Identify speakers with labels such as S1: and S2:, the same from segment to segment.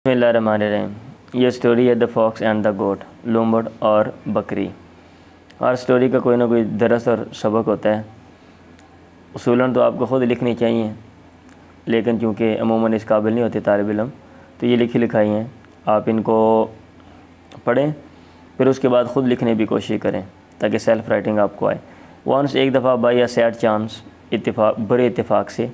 S1: बिस्मिल्लाहिर्रहमानिर्रहीम। ये स्टोरी है द फॉक्स एंड द गोट, लूमड़ और बकरी। हर स्टोरी का कोई ना कोई दरस और सबक होता है। उसूलन तो आपको ख़ुद लिखनी चाहिए, लेकिन चूँकि अमूमन इस काबिल नहीं होते तालिब इल्म, तो ये लिखी लिखाई हैं। आप इनको पढ़ें, फिर उसके बाद ख़ुद लिखने की कोशिश करें ताकि सेल्फ़ राइटिंग आपको आए। वंस एक दफ़ा बाई अ सैड चांस, इत्तेफाक, बुरे इत्तेफाक से।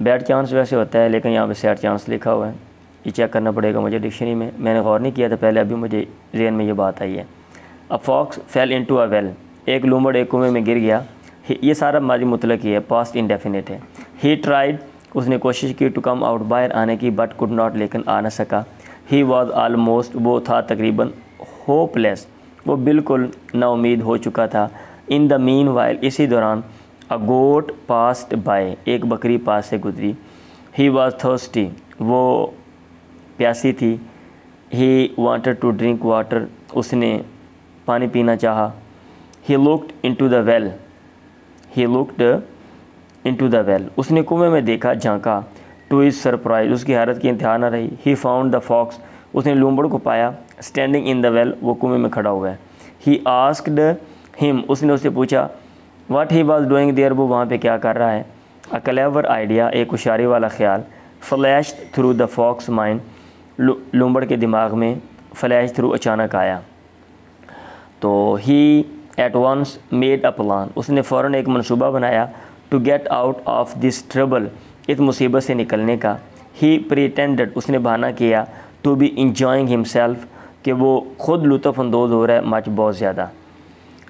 S1: बैड चांस वैसे होता है, लेकिन यहाँ पे सैड चांस लिखा हुआ है। ये चेक करना पड़ेगा मुझे डिक्शनरी में, मैंने गौर नहीं किया था पहले, अभी मुझे ज़हन में ये बात आई है। A fox fell into a well, एक लूमड़ एक कुएं में गिर गया। ये सारा माजी मुतलक ही है, पास्ट इंडेफिनिट है। ही ट्राइड, उसने कोशिश की, टू कम आउट, बाहर आने की, बट कुड नॉट, लेकिन आ न सका। ही वॉज आलमोस्ट, वो था तकरीबन, होपलेस, वो बिल्कुल नाउमीद हो चुका था। इन द मीन वाइल, इसी दौरान, अ गोट पास्ट बाय, एक बकरी पास से गुजरी। ही वॉज थर्स्टी, वो प्यासी थी। He wanted to drink water, उसने पानी पीना चाहा। He looked into the well, he looked into the well, उसने कुएं में देखा, झांका। टू हिज सरप्राइज, उसकी हैरत की इंतहा न रही। ही फाउंड द फॉक्स, उसने लूमड़ को पाया, स्टैंडिंग इन द वेल, वो कुएं में खड़ा हुआ है। ही आस्क्ड हिम, उसने उससे पूछा, what he was doing there, वो वहाँ पे क्या कर रहा है। अ क्लेवर आइडिया, एक होशियारी वाला ख्याल, flashed through the fox mind, लूमड़ के दिमाग में फ्लैश थ्रू अचानक आया। तो he at once made a plan, उसने फ़ौरन एक मंसूबा बनाया। To get out of this trouble, इस मुसीबत से निकलने का। ही प्रिटेंडेड, उसने बहाना किया। टू बी इंजॉइंग हिमसेल्फ, कि वो ख़ुद लुत्फ़ अंदोज़ हो रहा है, मच, बहुत ज़्यादा।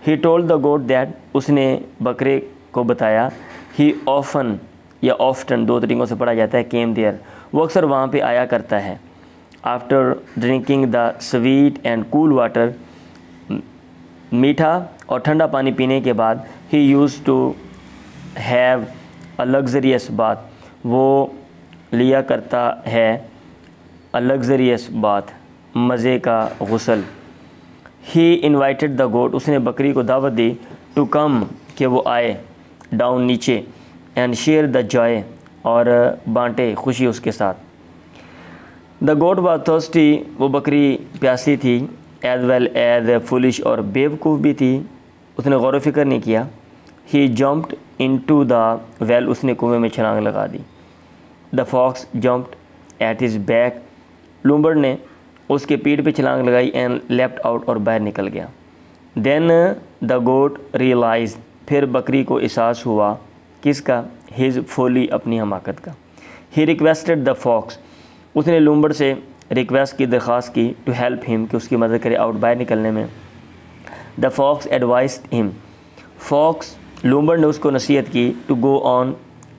S1: He told the goat that, उसने बकरे को बताया। ही ऑफन या ऑफ्टन, दो तरीक़ों से पढ़ा जाता है, केम देयर, वो अक्सर वहाँ पे आया करता है। After drinking the sweet and cool water, मीठा और ठंडा पानी पीने के बाद। He use to have a luxurious bath, वो लिया करता है अ लग्जरियस बाथ, मज़े का गुसल। ही इन्वाइटेड द गोट, उसने बकरी को दावत दी। टू कम, कि वो आए, डाउन, नीचे, एंड शेयर द जॉय, और बांटे खुशी उसके साथ। द गोट वाज थर्स्टी, वो बकरी प्यासी थी। एज वेल एज फुलिश, और बेवकूफ़ भी थी, उसने गौर फ़िक्र नहीं किया। He jumped into the well, उसने कुएं में छलांग लगा दी। The fox jumped at his back, लूमड़ ने उसके पीठ पे छलांग लगाई। एंड लेफ्ट आउट, और बाहर निकल गया। देन द गोट रियलाइज, फिर बकरी को एहसास हुआ, किसका, हिज फोली, अपनी हमाकत का। ही रिक्वेस्टेड द फॉक्स, उसने लूमड़ से रिक्वेस्ट की, दरख्वास्त की। टू हेल्प हिम, कि उसकी मदद करे आउट, बाहर निकलने में। The fox advised him, fox, लूमड़ ने उसको नसीहत की। टू गो ऑन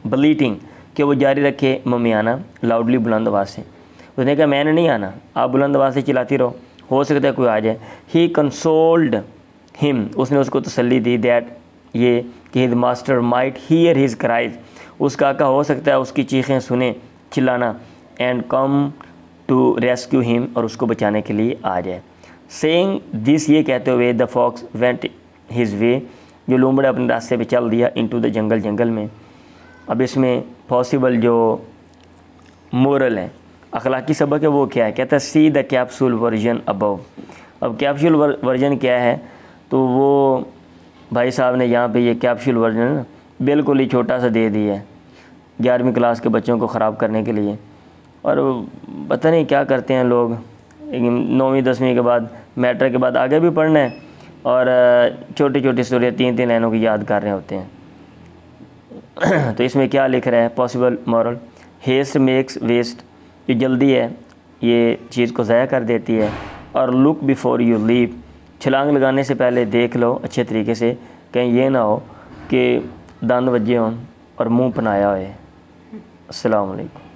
S1: ब्लीटिंग, कि वो जारी रखे ममियाना, लाउडली, बुलंद आवाज़ से। उसने कहा, मैंने नहीं आना, आप बुलंद आवाज़ से चिल्लाती रहो, हो सकता है कोई आ जाए। ही कंसोल्ड हिम, उसने उसको तसल्ली दी। दैट, ये कि his master might hear his cries, उसका आका हो सकता है उसकी चीखें सुने, चिल्लाना। And come to rescue him, और उसको बचाने के लिए आ जाए। सेइंग दिस, ये कहते हुए, the fox went his way, जो लूमड़ अपने रास्ते पे चल दिया। इनटू द जंगल, जंगल में। अब इसमें पॉसिबल जो मोरल है, अखलाकी सबक है, वो क्या है, कहता है see the capsule version above. अब कैप्सूल वर्जन क्या है, तो वो भाई साहब ने यहाँ पे ये कैप्सूल वर्जन बिल्कुल ही छोटा सा दे दिया है 11वीं क्लास के बच्चों को ख़राब करने के लिए। और पता नहीं क्या करते हैं लोग, 9वीं 10वीं के बाद, मैट्रिक के बाद आगे भी पढ़ना है, और छोटी छोटी स्टोरियाँ 3-3 लाइनों की याद कर रहे होते हैं। तो इसमें क्या लिख रहा है, possible moral, haste makes waste, जो जल्दी है ये चीज़ को ज़ाया कर देती है। और लुक बिफोर यू लीव, छलांग लगाने से पहले देख लो अच्छे तरीके से, कहीं ये ना हो कि दांत वज्जे हों और मुंह पनाया होए। अस्सलाम वालेकुम।